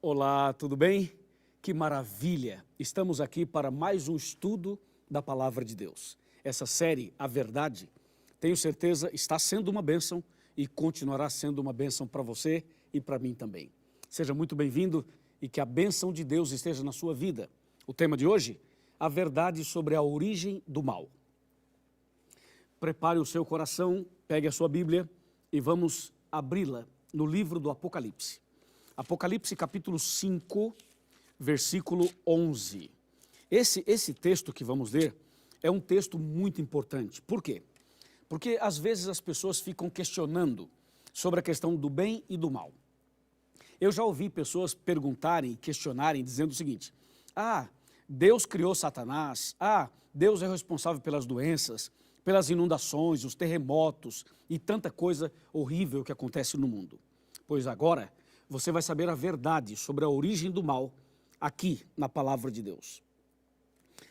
Olá, tudo bem? Que maravilha! Estamos aqui para mais um estudo da Palavra de Deus. Essa série, A Verdade, tenho certeza está sendo uma bênção e continuará sendo uma bênção para você e para mim também. Seja muito bem-vindo e que a bênção de Deus esteja na sua vida. O tema de hoje, a verdade sobre a origem do mal. Prepare o seu coração, pegue a sua Bíblia e vamos abri-la no livro do Apocalipse. Apocalipse capítulo 5, versículo 11. Esse texto que vamos ler é um texto muito importante. Por quê? Porque às vezes as pessoas ficam questionando sobre a questão do bem e do mal. Eu já ouvi pessoas perguntarem, questionarem, dizendo o seguinte: Deus criou Satanás, Deus é responsável pelas doenças, pelas inundações, os terremotos e tanta coisa horrível que acontece no mundo. Pois agora você vai saber a verdade sobre a origem do mal aqui na Palavra de Deus.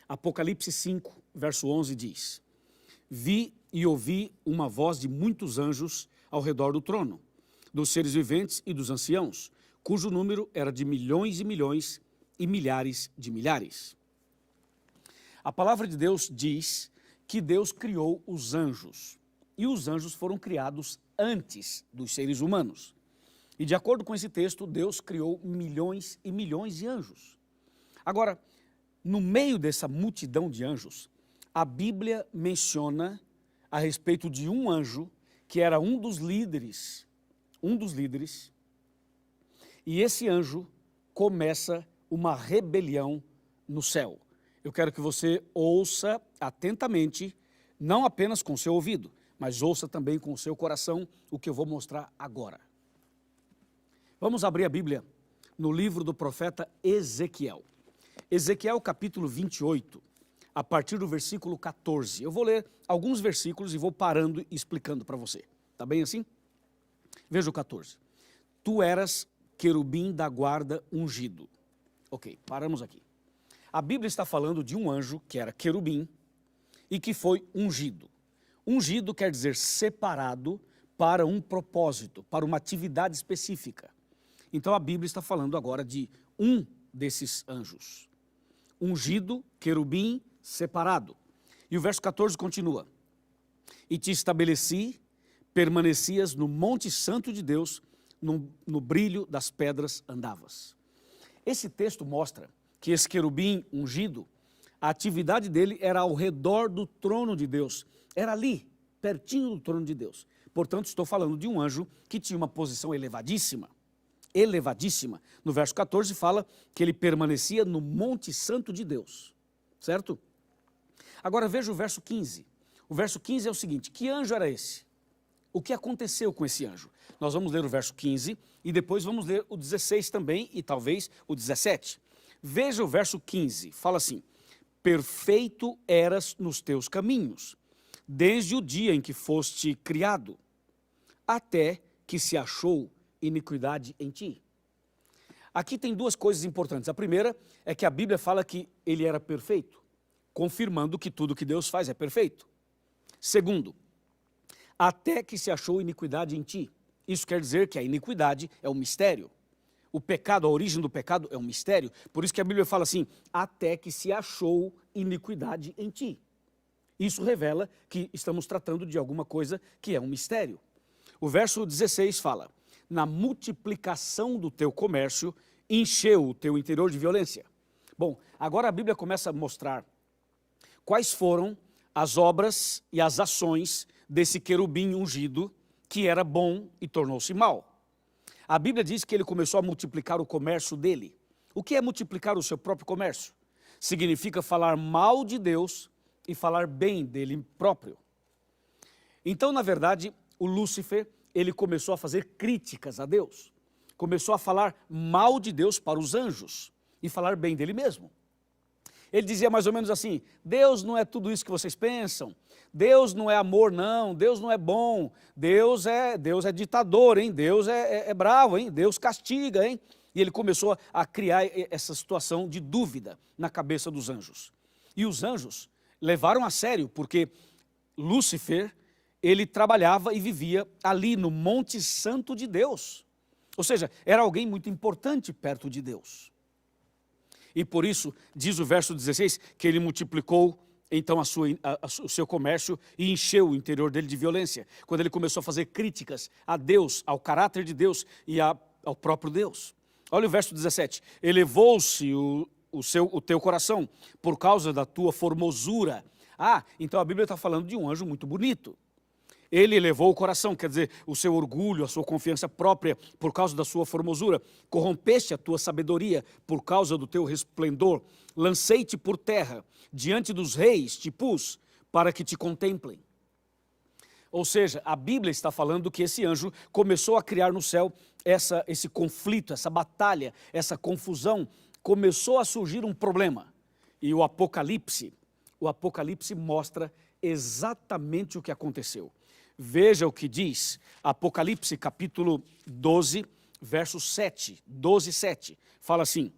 Apocalipse 5, verso 11 diz: Vi e ouvi uma voz de muitos anjos ao redor do trono, dos seres viventes e dos anciãos, cujo número era de milhões e milhões e milhares de milhares. A Palavra de Deus diz que Deus criou os anjos, e os anjos foram criados antes dos seres humanos. E de acordo com esse texto, Deus criou milhões e milhões de anjos. Agora, no meio dessa multidão de anjos, a Bíblia menciona a respeito de um anjo que era um dos líderes, e esse anjo começa uma rebelião no céu. Eu quero que você ouça atentamente, não apenas com seu ouvido, mas ouça também com o seu coração o que eu vou mostrar agora. Vamos abrir a Bíblia no livro do profeta Ezequiel. Ezequiel capítulo 28, a partir do versículo 14. Eu vou ler alguns versículos e vou parando e explicando para você. Tá bem assim? Veja o 14. Tu eras querubim da guarda ungido. Ok, paramos aqui. A Bíblia está falando de um anjo que era querubim e que foi ungido. Ungido quer dizer separado para um propósito, para uma atividade específica. Então a Bíblia está falando agora de um desses anjos. Ungido, querubim, separado. E o verso 14 continua: E te estabeleci, permanecias no monte santo de Deus, no brilho das pedras andavas. Esse texto mostra que esse querubim ungido, a atividade dele era ao redor do trono de Deus. Era ali, pertinho do trono de Deus. Portanto, estou falando de um anjo que tinha uma posição elevadíssima. Elevadíssima. No verso 14 fala que ele permanecia no monte santo de Deus, certo? Agora veja o verso 15. O verso 15 é o seguinte: que anjo era esse? O que aconteceu com esse anjo? Nós vamos ler o verso 15 e depois vamos ler o 16 também e talvez o 17. Veja o verso 15, fala assim: perfeito eras nos teus caminhos, desde o dia em que foste criado, até que se achou iniquidade em ti. Aqui tem duas coisas importantes. A primeira é que a Bíblia fala que ele era perfeito, confirmando que tudo que Deus faz é perfeito. Segundo, até que se achou iniquidade em ti. Isso quer dizer que a iniquidade é um mistério. O pecado, a origem do pecado é um mistério. Por isso que a Bíblia fala assim: até que se achou iniquidade em ti. Isso revela que estamos tratando de alguma coisa que é um mistério. O verso 16 fala: na multiplicação do teu comércio, encheu o teu interior de violência. Bom, agora a Bíblia começa a mostrar quais foram as obras e as ações desse querubim ungido, que era bom e tornou-se mal. A Bíblia diz que ele começou a multiplicar o comércio dele. O que é multiplicar o seu próprio comércio? Significa falar mal de Deus e falar bem dele próprio. Então, na verdade, o Lúcifer, ele começou a fazer críticas a Deus. Começou a falar mal de Deus para os anjos e falar bem dele mesmo. Ele dizia mais ou menos assim: Deus não é tudo isso que vocês pensam. Deus não é amor, não. Deus não é bom. Deus é ditador, hein? Deus é bravo, hein? Deus castiga, hein? E ele começou a criar essa situação de dúvida na cabeça dos anjos. E os anjos levaram a sério, porque Lúcifer, ele trabalhava e vivia ali no Monte Santo de Deus. Ou seja, era alguém muito importante perto de Deus. E por isso, diz o verso 16, que ele multiplicou então o seu comércio e encheu o interior dele de violência. Quando ele começou a fazer críticas a Deus, ao caráter de Deus e ao próprio Deus. Olha o verso 17. Elevou-se o teu coração por causa da tua formosura. Então a Bíblia está falando de um anjo muito bonito. Ele elevou o coração, quer dizer, o seu orgulho, a sua confiança própria por causa da sua formosura. Corrompeste a tua sabedoria por causa do teu resplendor. Lancei-te por terra, diante dos reis te pus, para que te contemplem. Ou seja, a Bíblia está falando que esse anjo começou a criar no céu esse conflito, essa batalha, essa confusão. Começou a surgir um problema. E o Apocalipse mostra exatamente o que aconteceu. Veja o que diz Apocalipse capítulo 12, verso 7, 12, 7. Fala assim: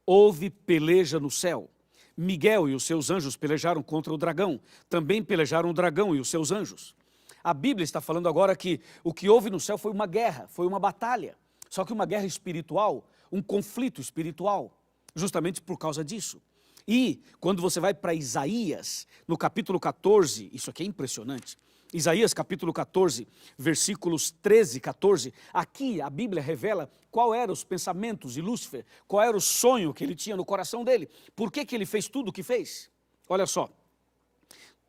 houve peleja no céu. Miguel e os seus anjos pelejaram contra o dragão. Também pelejaram o dragão e os seus anjos. A Bíblia está falando agora que o que houve no céu foi uma guerra, foi uma batalha. Só que uma guerra espiritual, um conflito espiritual, justamente por causa disso. E quando você vai para Isaías, no capítulo 14, isso aqui é impressionante. Isaías capítulo 14, versículos 13 e 14, aqui a Bíblia revela qual eram os pensamentos de Lúcifer, qual era o sonho que ele tinha no coração dele, por que ele fez tudo o que fez. Olha só,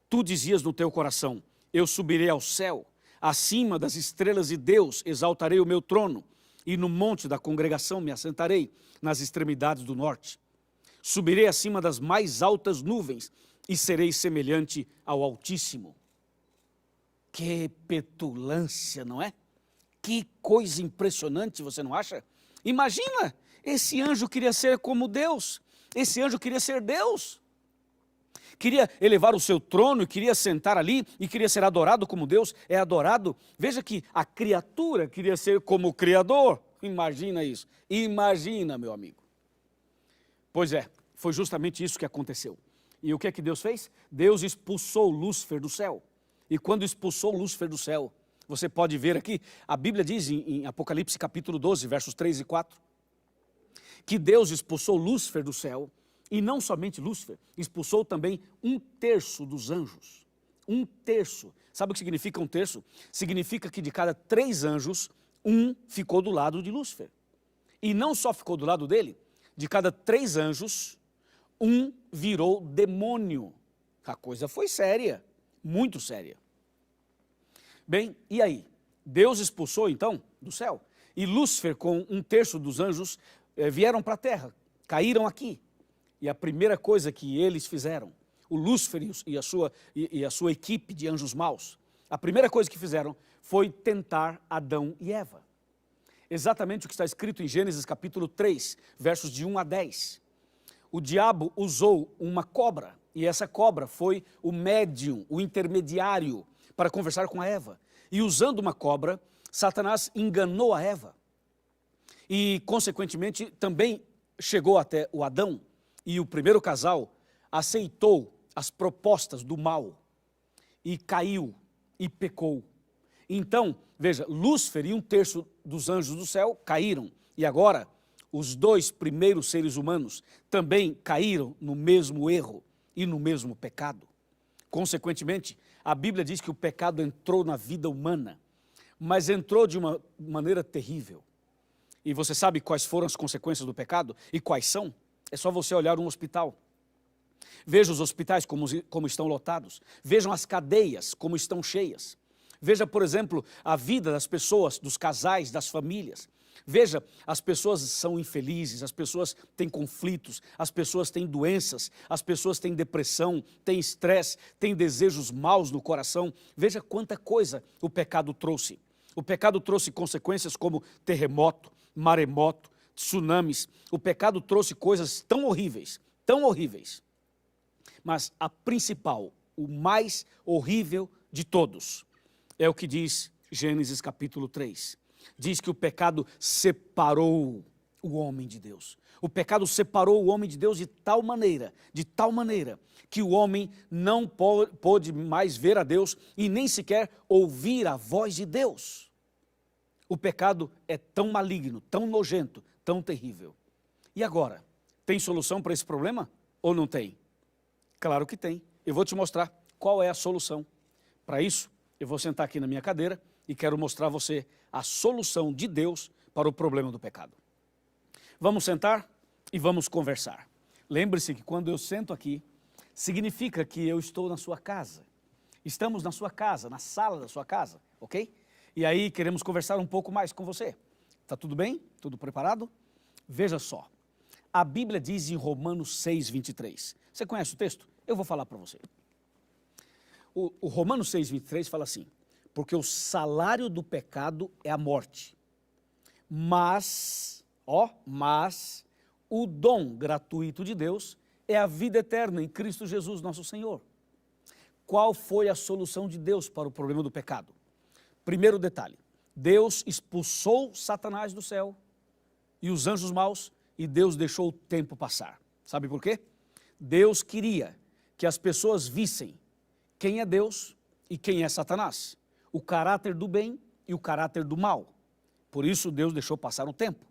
tu dizias no teu coração, eu subirei ao céu, acima das estrelas de Deus exaltarei o meu trono, e no monte da congregação me assentarei, nas extremidades do norte. Subirei acima das mais altas nuvens, e serei semelhante ao Altíssimo. Que petulância, não é? Que coisa impressionante, você não acha? Imagina, esse anjo queria ser como Deus, esse anjo queria ser Deus. Queria elevar o seu trono, queria sentar ali e queria ser adorado como Deus é adorado. Veja que a criatura queria ser como o Criador. Imagina isso, imagina, meu amigo. Pois é, foi justamente isso que aconteceu. E o que é que Deus fez? Deus expulsou Lúcifer do céu. E quando expulsou Lúcifer do céu, você pode ver aqui, a Bíblia diz em Apocalipse capítulo 12, versos 3 e 4, que Deus expulsou Lúcifer do céu, e não somente Lúcifer, expulsou também 1/3 dos anjos. 1/3. Sabe o que significa 1/3? Significa que de cada 3 anjos, 1 ficou do lado de Lúcifer. E não só ficou do lado dele, de cada 3 anjos, 1 virou demônio. A coisa foi séria. Muito séria. Bem, e aí? Deus expulsou então do céu. E Lúcifer com 1/3 dos anjos vieram para a terra, caíram aqui. E a primeira coisa que eles fizeram, o Lúcifer e a sua equipe de anjos maus, a primeira coisa que fizeram foi tentar Adão e Eva. Exatamente o que está escrito em Gênesis capítulo 3, versos de 1 a 10. O diabo usou uma cobra. E essa cobra foi o médium, o intermediário, para conversar com a Eva. E usando uma cobra, Satanás enganou a Eva. E, consequentemente, também chegou até o Adão. E o primeiro casal aceitou as propostas do mal. E caiu, e pecou. Então, veja, Lúcifer e 1/3 dos anjos do céu caíram. E agora, os 2 primeiros seres humanos também caíram no mesmo erro. E no mesmo pecado. Consequentemente, a Bíblia diz que o pecado entrou na vida humana, mas entrou de uma maneira terrível. E você sabe quais foram as consequências do pecado? E quais são? É só você olhar um hospital. Veja os hospitais como estão lotados. Vejam as cadeias como estão cheias. Veja, por exemplo, a vida das pessoas, dos casais, das famílias. Veja, as pessoas são infelizes, as pessoas têm conflitos, as pessoas têm doenças, as pessoas têm depressão, têm estresse, têm desejos maus no coração. Veja quanta coisa o pecado trouxe. O pecado trouxe consequências como terremoto, maremoto, tsunamis. O pecado trouxe coisas tão horríveis, tão horríveis. Mas a principal, o mais horrível de todos, é o que diz Gênesis capítulo 3. Diz que o pecado separou o homem de Deus. O pecado separou o homem de Deus de tal maneira, que o homem não pôde mais ver a Deus e nem sequer ouvir a voz de Deus. O pecado é tão maligno, tão nojento, tão terrível. E agora, tem solução para esse problema ou não tem? Claro que tem. Eu vou te mostrar qual é a solução. Para isso, eu vou sentar aqui na minha cadeira e quero mostrar a você a solução de Deus para o problema do pecado. Vamos sentar e vamos conversar. Lembre-se que quando eu sento aqui, significa que eu estou na sua casa. Estamos na sua casa, na sala da sua casa, ok? E aí queremos conversar um pouco mais com você. Tá tudo bem? Tudo preparado? Veja só. A Bíblia diz em Romanos 6:23. Você conhece o texto? Eu vou falar para você. O Romanos 6:23 fala assim: porque o salário do pecado é a morte, mas o dom gratuito de Deus é a vida eterna em Cristo Jesus, nosso Senhor. Qual foi a solução de Deus para o problema do pecado? Primeiro detalhe, Deus expulsou Satanás do céu e os anjos maus, e Deus deixou o tempo passar. Sabe por quê? Deus queria que as pessoas vissem quem é Deus e quem é Satanás, o caráter do bem e o caráter do mal. Por isso Deus deixou passar um tempo.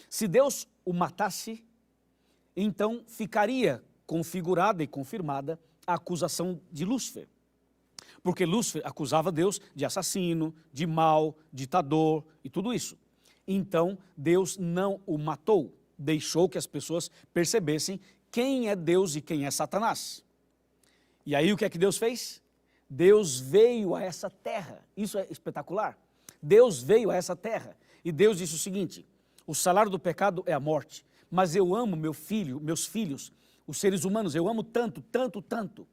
Se Deus o matasse, então ficaria configurada e confirmada a acusação de Lúcifer. Porque Lúcifer acusava Deus de assassino, de mau, ditador e tudo isso. Então Deus não o matou, deixou que as pessoas percebessem quem é Deus e quem é Satanás. E aí o que é que Deus fez? Deus veio a essa terra, isso é espetacular. Deus veio a essa terra e Deus disse o seguinte: o salário do pecado é a morte, mas eu amo meus filhos, os seres humanos, eu amo tanto, tanto, tanto,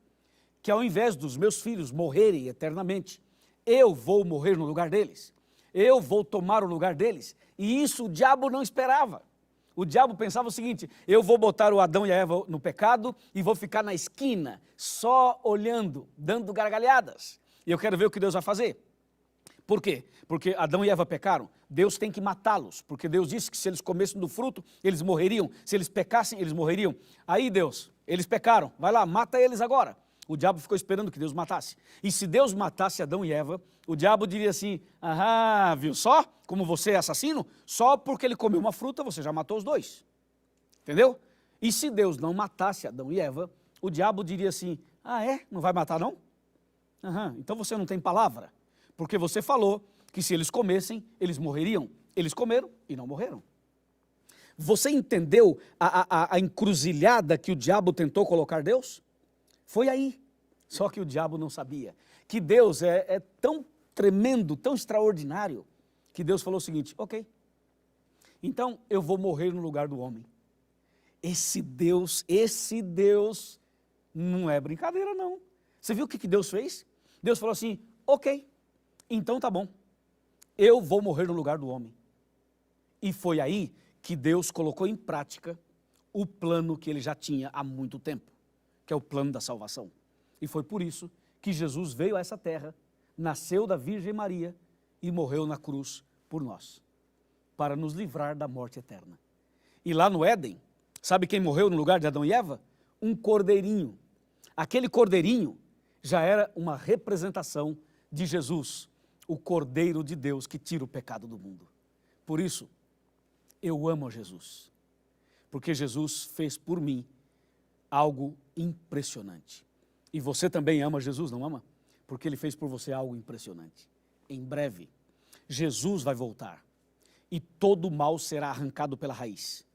que ao invés dos meus filhos morrerem eternamente, eu vou morrer no lugar deles, eu vou tomar o lugar deles. E isso o diabo não esperava. O diabo pensava o seguinte: eu vou botar o Adão e a Eva no pecado e vou ficar na esquina, só olhando, dando gargalhadas. E eu quero ver o que Deus vai fazer. Por quê? Porque Adão e Eva pecaram, Deus tem que matá-los, porque Deus disse que se eles comessem do fruto, eles morreriam, se eles pecassem, eles morreriam. Aí Deus, eles pecaram, vai lá, mata eles agora. O diabo ficou esperando que Deus matasse. E se Deus matasse Adão e Eva, o diabo diria assim: ah, viu só como você é assassino? Só porque ele comeu uma fruta, você já matou os dois. Entendeu? E se Deus não matasse Adão e Eva, o diabo diria assim: ah, é? Não vai matar não? Então você não tem palavra. Porque você falou que se eles comessem, eles morreriam. Eles comeram e não morreram. Você entendeu a encruzilhada que o diabo tentou colocar Deus? Foi aí. Só que o diabo não sabia que Deus é tão tremendo, tão extraordinário, que Deus falou o seguinte: ok, então eu vou morrer no lugar do homem. Esse Deus não é brincadeira não. Você viu o que Deus fez? Deus falou assim: ok, então tá bom, eu vou morrer no lugar do homem. E foi aí que Deus colocou em prática o plano que ele já tinha há muito tempo, que é o plano da salvação. E foi por isso que Jesus veio a essa terra, nasceu da Virgem Maria e morreu na cruz por nós, para nos livrar da morte eterna. E lá no Éden, sabe quem morreu no lugar de Adão e Eva? Um cordeirinho. Aquele cordeirinho já era uma representação de Jesus, o Cordeiro de Deus que tira o pecado do mundo. Por isso, eu amo Jesus, porque Jesus fez por mim algo impressionante. E você também ama Jesus, não ama? Porque ele fez por você algo impressionante. Em breve, Jesus vai voltar e todo o mal será arrancado pela raiz.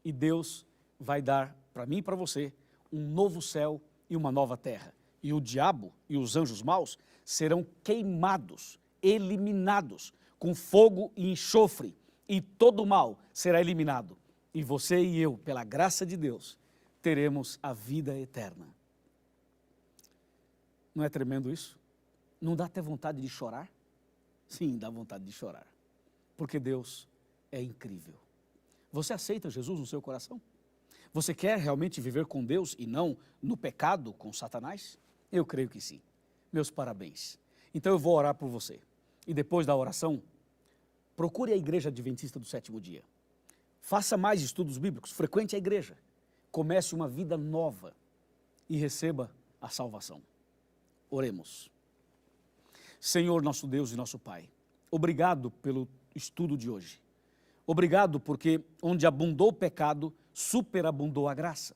E Deus vai dar para mim e para você um novo céu e uma nova terra. E o diabo e os anjos maus serão queimados, eliminados com fogo e enxofre, e todo o mal será eliminado. E você e eu, pela graça de Deus, teremos a vida eterna. Não é tremendo isso? Não dá até vontade de chorar? Sim, dá vontade de chorar, porque Deus é incrível. Você aceita Jesus no seu coração? Você quer realmente viver com Deus e não no pecado com Satanás? Eu creio que sim. Meus parabéns. Então eu vou orar por você. E depois da oração, procure a Igreja Adventista do Sétimo Dia. Faça mais estudos bíblicos, frequente a igreja. Comece uma vida nova e receba a salvação. Oremos. Senhor, nosso Deus e nosso Pai, obrigado pelo estudo de hoje. Obrigado porque onde abundou o pecado, superabundou a graça.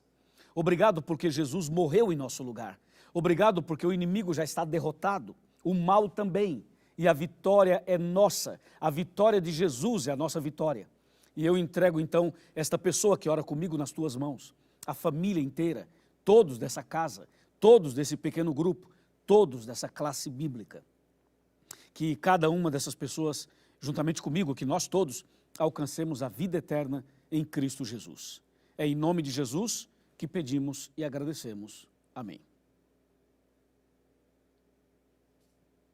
Obrigado porque Jesus morreu em nosso lugar. Obrigado porque o inimigo já está derrotado, o mal também, e a vitória é nossa. A vitória de Jesus é a nossa vitória. E eu entrego então esta pessoa que ora comigo nas tuas mãos, a família inteira, todos dessa casa, todos desse pequeno grupo, todos dessa classe bíblica. Que cada uma dessas pessoas, juntamente comigo, que nós todos alcancemos a vida eterna em Cristo Jesus. É em nome de Jesus que pedimos e agradecemos. Amém.